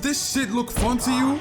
this shit look fun to you?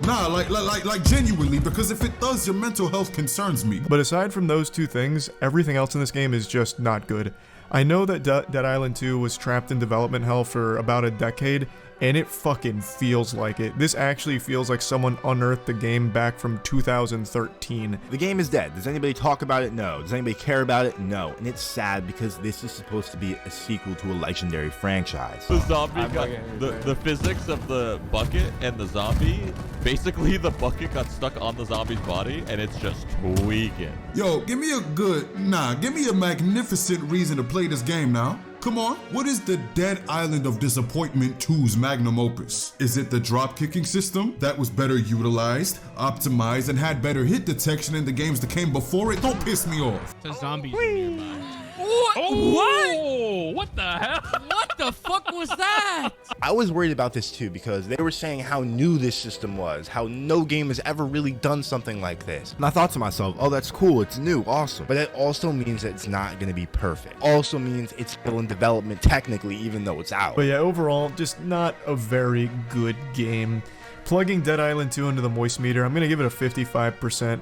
Nah, like genuinely, because if it does, your mental health concerns me. But aside from those two things, everything else in this game is just not good. I know that Dead Island 2 was trapped in development hell for about a decade, and it fucking feels like it. This actually feels like someone unearthed the game back from 2013. The game is dead. Does anybody talk about it? No. Does anybody care about it? No. And it's sad because this is supposed to be a sequel to a legendary franchise. The zombie got the physics of the bucket and the zombie. Basically, the bucket got stuck on the zombie's body, and it's just tweaking. Yo, give me a magnificent reason to play this game now. Come on, what is the Dead Island of Disappointment 2's magnum opus? Is it the drop kicking system that was better utilized, optimized, and had better hit detection in the games that came before it? Don't piss me off. The zombies nearby. What? What the hell? What the fuck was that? I was worried about this too because they were saying how new this system was, how no game has ever really done something like this. And I thought to myself, oh, that's cool, it's new, awesome. But it also means that it's not going to be perfect. Also means it's still in development technically, even though it's out. But yeah, overall, just not a very good game. Plugging Dead Island 2 into the moist meter, I'm going to give it a 55%.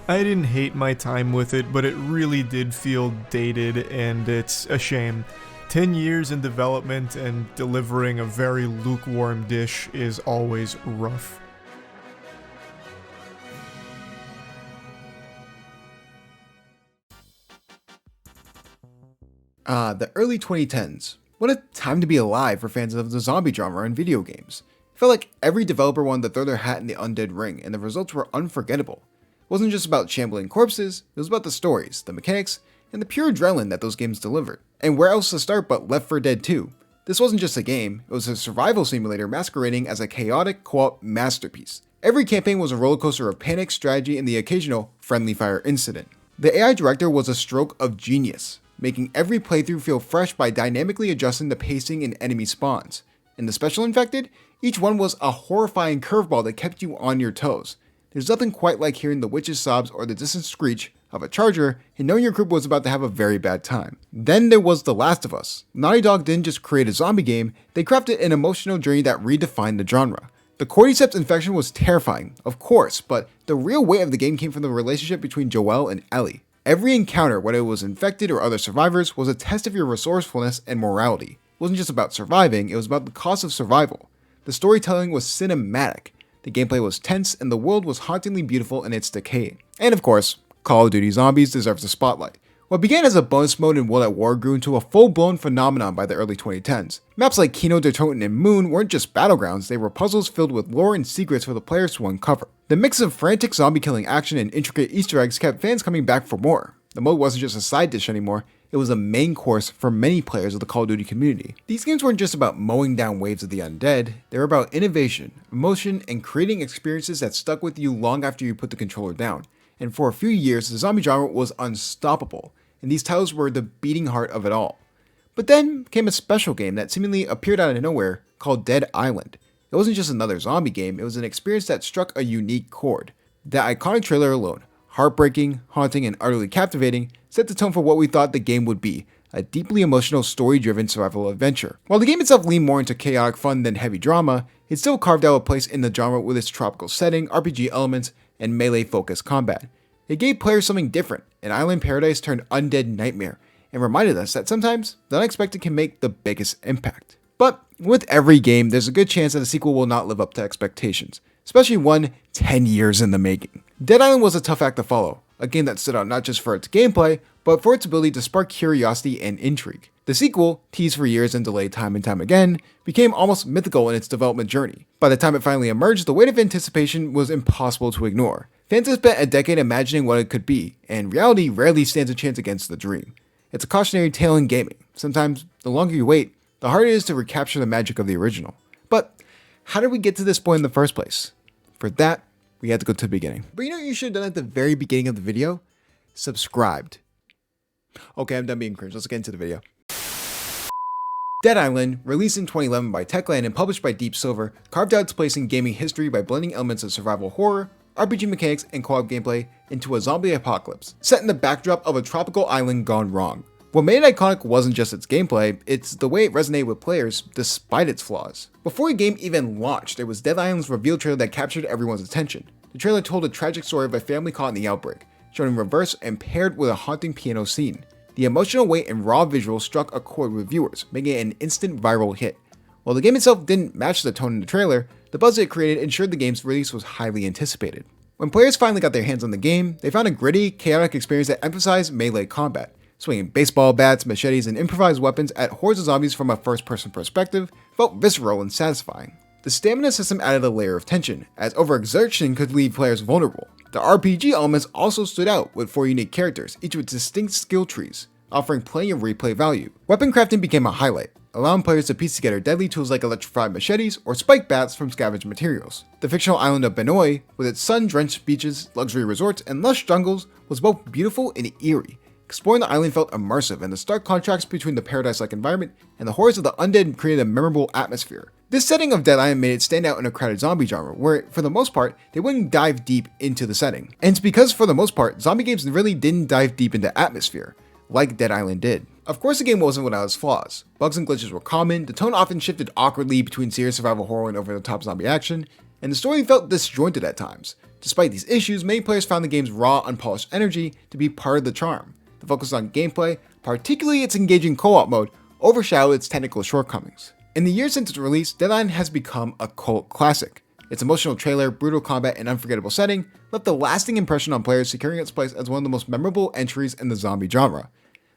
I didn't hate my time with it, but it really did feel dated, and it's a shame. 10 years in development and delivering a very lukewarm dish is always rough. The early 2010s. What a time to be alive for fans of the zombie genre in video games. It felt like every developer wanted to throw their hat in the undead ring, and the results were unforgettable. It wasn't just about shambling corpses, it was about the stories, the mechanics, and the pure adrenaline that those games delivered. And where else to start but Left 4 Dead 2? This wasn't just a game, it was a survival simulator masquerading as a chaotic co-op masterpiece. Every campaign was a rollercoaster of panic, strategy, and the occasional friendly fire incident. The AI director was a stroke of genius, making every playthrough feel fresh by dynamically adjusting the pacing and enemy spawns. And the special infected? Each one was a horrifying curveball that kept you on your toes. There's nothing quite like hearing the witch's sobs or the distant screech of a charger and knowing your group was about to have a very bad time. Then there was The Last of Us. Naughty Dog didn't just create a zombie game, they crafted an emotional journey that redefined the genre. The cordyceps infection was terrifying, of course, but the real weight of the game came from the relationship between Joel and Ellie. Every encounter, whether it was infected or other survivors, was a test of your resourcefulness and morality. It wasn't just about surviving, it was about the cost of survival. The storytelling was cinematic. The gameplay was tense, and the world was hauntingly beautiful in its decay. And of course, Call of Duty Zombies deserves the spotlight. What began as a bonus mode in World at War grew into a full-blown phenomenon by the early 2010s. Maps like Kino der Toten and Moon weren't just battlegrounds, they were puzzles filled with lore and secrets for the players to uncover. The mix of frantic zombie-killing action and intricate Easter eggs kept fans coming back for more. The mode wasn't just a side dish anymore, it was a main course for many players of the Call of Duty community. These games weren't just about mowing down waves of the undead, they were about innovation, emotion, and creating experiences that stuck with you long after you put the controller down. And for a few years, the zombie genre was unstoppable, and these titles were the beating heart of it all. But then came a special game that seemingly appeared out of nowhere called Dead Island. It wasn't just another zombie game, it was an experience that struck a unique chord. That iconic trailer alone, heartbreaking, haunting, and utterly captivating, set the tone for what we thought the game would be, a deeply emotional, story-driven survival adventure. While the game itself leaned more into chaotic fun than heavy drama, it still carved out a place in the genre with its tropical setting, RPG elements, and melee-focused combat. It gave players something different, an island paradise turned undead nightmare, and reminded us that sometimes the unexpected can make the biggest impact. But with every game, there's a good chance that a sequel will not live up to expectations, especially one 10 years in the making. Dead Island was a tough act to follow, a game that stood out not just for its gameplay, but for its ability to spark curiosity and intrigue. The sequel, teased for years and delayed time and time again, became almost mythical in its development journey. By the time it finally emerged, the weight of anticipation was impossible to ignore. Fans have spent a decade imagining what it could be, and reality rarely stands a chance against the dream. It's a cautionary tale in gaming. Sometimes, the longer you wait, the harder it is to recapture the magic of the original. But how did we get to this point in the first place? For that, we had to go to the beginning. But you know what you should have done at the very beginning of the video? Subscribed. Okay, I'm done being cringe. Let's get into the video. Dead Island, released in 2011 by Techland and published by Deep Silver, carved out its place in gaming history by blending elements of survival horror, RPG mechanics, and co-op gameplay into a zombie apocalypse, set in the backdrop of a tropical island gone wrong. What made it iconic wasn't just its gameplay, it's the way it resonated with players despite its flaws. Before the game even launched, there was Dead Island's reveal trailer that captured everyone's attention. The trailer told a tragic story of a family caught in the outbreak, shown in reverse and paired with a haunting piano scene. The emotional weight and raw visuals struck a chord with viewers, making it an instant viral hit. While the game itself didn't match the tone in the trailer, the buzz it created ensured the game's release was highly anticipated. When players finally got their hands on the game, they found a gritty, chaotic experience that emphasized melee combat. Swinging baseball bats, machetes, and improvised weapons at hordes of zombies from a first-person perspective felt visceral and satisfying. The stamina system added a layer of tension, as overexertion could leave players vulnerable. The RPG elements also stood out, with 4 unique characters, each with distinct skill trees, offering plenty of replay value. Weapon crafting became a highlight, allowing players to piece together deadly tools like electrified machetes or spike bats from scavenged materials. The fictional island of Benoi, with its sun-drenched beaches, luxury resorts, and lush jungles, was both beautiful and eerie. Exploring the island felt immersive, and the stark contrast between the paradise-like environment and the horrors of the undead created a memorable atmosphere. This setting of Dead Island made it stand out in a crowded zombie genre, where, for the most part, they wouldn't dive deep into the setting. And it's because, for the most part, zombie games really didn't dive deep into atmosphere, like Dead Island did. Of course, the game wasn't without its flaws. Bugs and glitches were common, the tone often shifted awkwardly between serious survival horror and over-the-top zombie action, and the story felt disjointed at times. Despite these issues, many players found the game's raw, unpolished energy to be part of the charm. The focus on gameplay, particularly its engaging co-op mode, overshadowed its technical shortcomings. In the years since its release, Dead Island has become a cult classic. Its emotional trailer, brutal combat, and unforgettable setting left a lasting impression on players, securing its place as one of the most memorable entries in the zombie genre.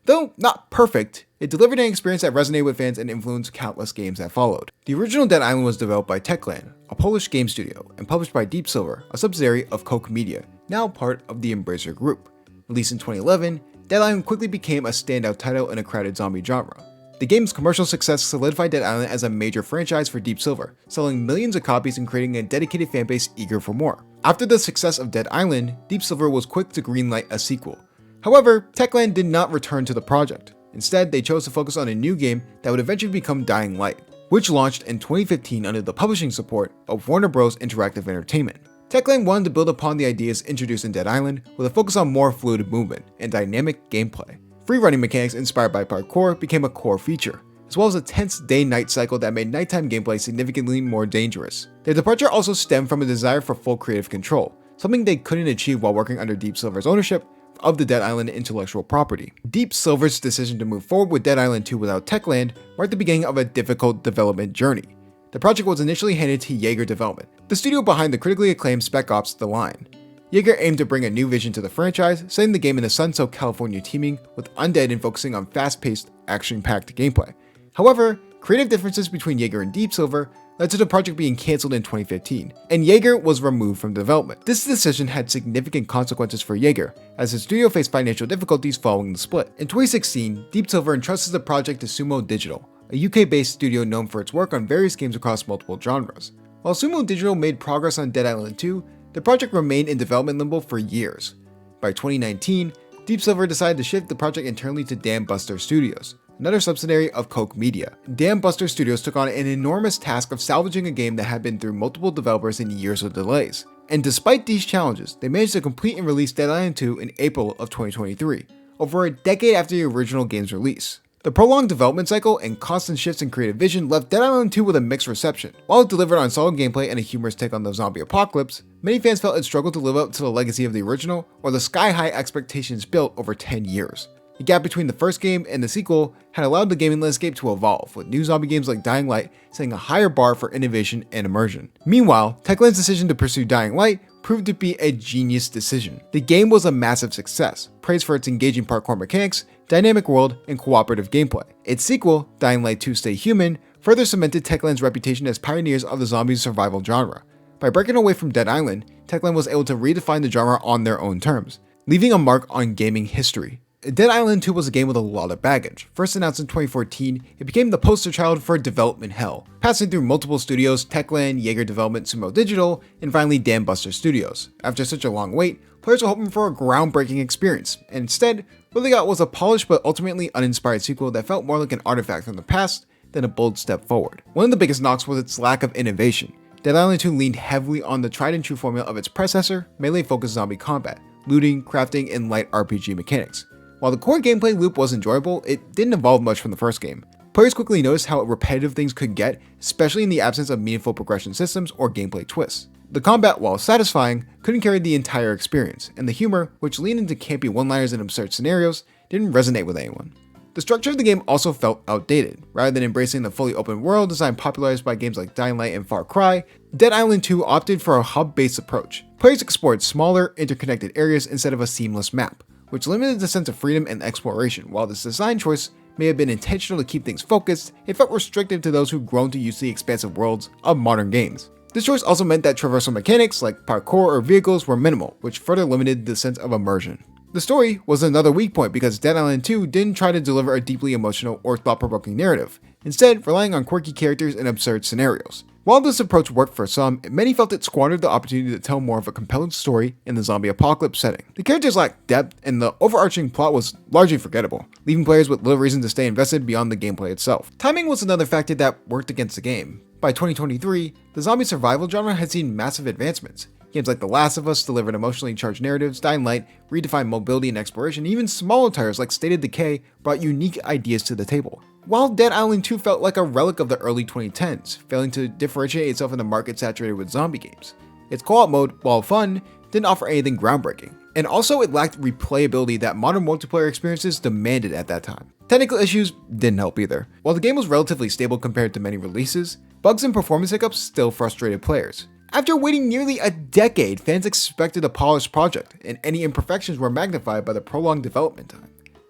Though not perfect, it delivered an experience that resonated with fans and influenced countless games that followed. The original Dead Island was developed by Techland, a Polish game studio, and published by Deep Silver, a subsidiary of Koch Media, now part of the Embracer Group. Released in 2011, Dead Island quickly became a standout title in a crowded zombie genre. The game's commercial success solidified Dead Island as a major franchise for Deep Silver, selling millions of copies and creating a dedicated fanbase eager for more. After the success of Dead Island, Deep Silver was quick to greenlight a sequel. However, Techland did not return to the project. Instead, they chose to focus on a new game that would eventually become Dying Light, which launched in 2015 under the publishing support of Warner Bros. Interactive Entertainment. Techland wanted to build upon the ideas introduced in Dead Island with a focus on more fluid movement and dynamic gameplay. Free running mechanics inspired by parkour became a core feature, as well as a tense day-night cycle that made nighttime gameplay significantly more dangerous. Their departure also stemmed from a desire for full creative control, something they couldn't achieve while working under Deep Silver's ownership of the Dead Island intellectual property. Deep Silver's decision to move forward with Dead Island 2 without Techland marked the beginning of a difficult development journey. The project was initially handed to Yager Development, the studio behind the critically acclaimed Spec Ops: The Line. Yager aimed to bring a new vision to the franchise, setting the game in the sun-soaked California teeming with undead and focusing on fast-paced, action-packed gameplay. However, creative differences between Yager and Deep Silver led to the project being cancelled in 2015, and Yager was removed from development. This decision had significant consequences for Yager, as the studio faced financial difficulties following the split. In 2016, Deep Silver entrusted the project to Sumo Digital, a UK-based studio known for its work on various games across multiple genres. While Sumo Digital made progress on Dead Island 2, the project remained in development limbo for years. By 2019, Deep Silver decided to shift the project internally to Dam Buster Studios, another subsidiary of Koch Media. Dam Buster Studios took on an enormous task of salvaging a game that had been through multiple developers and years of delays. And despite these challenges, they managed to complete and release Dead Island 2 in April of 2023, over a decade after the original game's release. The prolonged development cycle and constant shifts in creative vision left Dead Island 2 with a mixed reception. While it delivered on solid gameplay and a humorous take on the zombie apocalypse, many fans felt it struggled to live up to the legacy of the original or the sky-high expectations built over 10 years. The gap between the first game and the sequel had allowed the gaming landscape to evolve, with new zombie games like Dying Light setting a higher bar for innovation and immersion. Meanwhile, Techland's decision to pursue Dying Light proved to be a genius decision. The game was a massive success, praised for its engaging parkour mechanics, dynamic world, and cooperative gameplay. Its sequel, Dying Light 2: Stay Human, further cemented Techland's reputation as pioneers of the zombie survival genre. By breaking away from Dead Island, Techland was able to redefine the genre on their own terms, leaving a mark on gaming history. Dead Island 2 was a game with a lot of baggage. First announced in 2014, it became the poster child for development hell, passing through multiple studios: Techland, Yager Development, Sumo Digital, and finally Dam Buster Studios. After such a long wait, players were hoping for a groundbreaking experience, and instead, what they got was a polished but ultimately uninspired sequel that felt more like an artifact from the past than a bold step forward. One of the biggest knocks was its lack of innovation. Dead Island 2 leaned heavily on the tried and true formula of its predecessor, melee-focused zombie combat, looting, crafting, and light RPG mechanics. While the core gameplay loop was enjoyable, it didn't evolve much from the first game. Players quickly noticed how repetitive things could get, especially in the absence of meaningful progression systems or gameplay twists. The combat, while satisfying, couldn't carry the entire experience, and the humor, which leaned into campy one-liners and absurd scenarios, didn't resonate with anyone. The structure of the game also felt outdated. Rather than embracing the fully open world design popularized by games like Dying Light and Far Cry, Dead Island 2 opted for a hub-based approach. Players explored smaller, interconnected areas instead of a seamless map, which limited the sense of freedom and exploration. While this design choice may have been intentional to keep things focused, it felt restrictive to those who've grown to use the expansive worlds of modern games. This choice also meant that traversal mechanics like parkour or vehicles were minimal, which further limited the sense of immersion. The story was another weak point because Dead Island 2 didn't try to deliver a deeply emotional or thought-provoking narrative, instead relying on quirky characters and absurd scenarios. While this approach worked for some, many felt it squandered the opportunity to tell more of a compelling story in the zombie apocalypse setting. The characters lacked depth, and the overarching plot was largely forgettable, leaving players with little reason to stay invested beyond the gameplay itself. Timing was another factor that worked against the game. By 2023, the zombie survival genre had seen massive advancements. Games like The Last of Us delivered emotionally charged narratives, Dying Light redefined mobility and exploration, even smaller titles like State of Decay brought unique ideas to the table. While Dead Island 2 felt like a relic of the early 2010s, failing to differentiate itself in the market saturated with zombie games. Its co-op mode, while fun, didn't offer anything groundbreaking, and also it lacked replayability that modern multiplayer experiences demanded at that time. Technical issues didn't help either. While the game was relatively stable compared to many releases, bugs and performance hiccups still frustrated players. After waiting nearly a decade, fans expected a polished project, and any imperfections were magnified by the prolonged development time.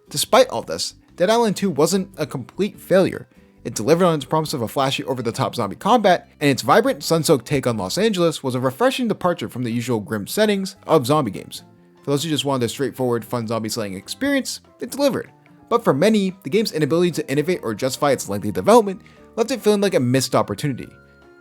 Despite all this, Dead Island 2 wasn't a complete failure. It delivered on its promise of a flashy over-the-top zombie combat, and its vibrant, sun-soaked take on Los Angeles was a refreshing departure from the usual grim settings of zombie games. For those who just wanted a straightforward, fun zombie slaying experience, it delivered. But for many, the game's inability to innovate or justify its lengthy development left it feeling like a missed opportunity.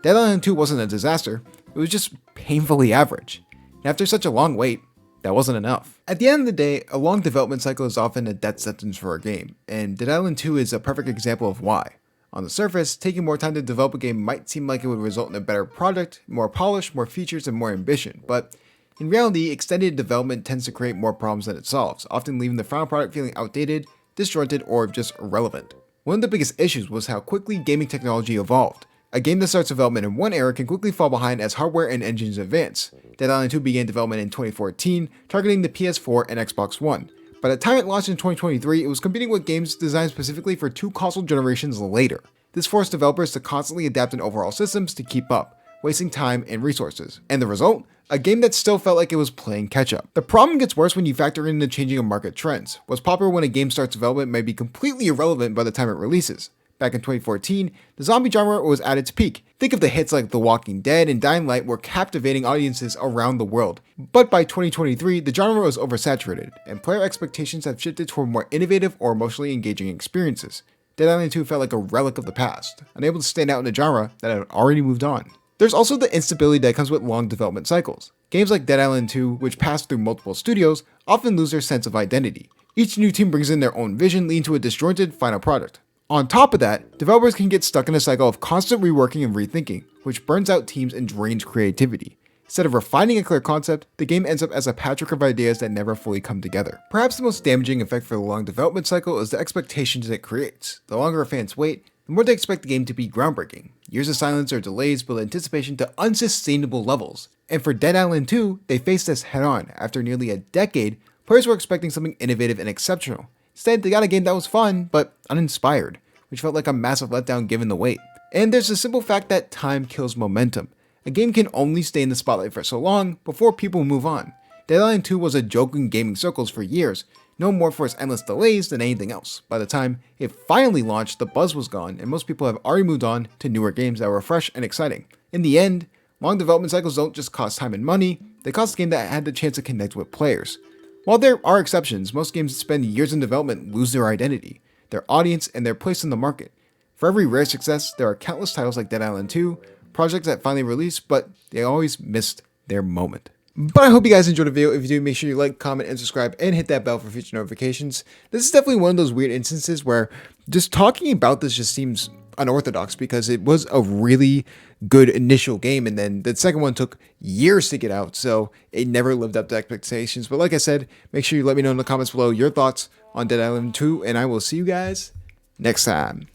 Dead Island 2 wasn't a disaster, it was just painfully average. And after such a long wait, that wasn't enough. At the end of the day, a long development cycle is often a death sentence for a game, and Dead Island 2 is a perfect example of why. On the surface, taking more time to develop a game might seem like it would result in a better product, more polish, more features, and more ambition, but in reality, extended development tends to create more problems than it solves, often leaving the final product feeling outdated, disjointed, or just irrelevant. One of the biggest issues was how quickly gaming technology evolved. A game that starts development in one era can quickly fall behind as hardware and engines advance. Dead Island 2 began development in 2014, targeting the PS4 and Xbox One. By the time it launched in 2023, it was competing with games designed specifically for 2 console generations later. This forced developers to constantly adapt in overall systems to keep up, wasting time and resources. And the result? A game that still felt like it was playing catch-up. The problem gets worse when you factor in the changing of market trends. What's popular when a game starts development may be completely irrelevant by the time it releases. Back in 2014, the zombie genre was at its peak. Think of the hits like The Walking Dead and Dying Light were captivating audiences around the world. But by 2023, the genre was oversaturated, and player expectations have shifted toward more innovative or emotionally engaging experiences. Dead Island 2 felt like a relic of the past, unable to stand out in a genre that had already moved on. There's also the instability that comes with long development cycles. Games like Dead Island 2, which pass through multiple studios, often lose their sense of identity. Each new team brings in their own vision, leading to a disjointed final product. On top of that, developers can get stuck in a cycle of constant reworking and rethinking, which burns out teams and drains creativity. Instead of refining a clear concept, the game ends up as a patchwork of ideas that never fully come together. Perhaps the most damaging effect for the long development cycle is the expectations it creates. The longer fans wait, the more they expect the game to be groundbreaking. Years of silence or delays build anticipation to unsustainable levels. And for Dead Island 2, they faced this head on. After nearly a decade, players were expecting something innovative and exceptional. Instead, they got a game that was fun, but uninspired, which felt like a massive letdown given the wait. And there's the simple fact that time kills momentum. A game can only stay in the spotlight for so long before people move on. Dead Island 2 was a joke in gaming circles for years, known more for its endless delays than anything else. By the time it finally launched, the buzz was gone, and most people have already moved on to newer games that were fresh and exciting. In the end, long development cycles don't just cost time and money, they cost a game that had the chance to connect with players. While there are exceptions, most games that spend years in development lose their identity, their audience, and their place in the market. For every rare success, there are countless titles like Dead Island 2, projects that finally released, but they always missed their moment. But I hope you guys enjoyed the video. If you do, make sure you like, comment, and subscribe, and hit that bell for future notifications. This is definitely one of those weird instances where just talking about this just seems unorthodox because it was a really good initial game, and then the second one took years to get out, so it never lived up to expectations. But like I said, make sure you let me know in the comments below your thoughts on Dead Island 2, and I will see you guys next time.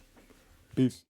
Peace.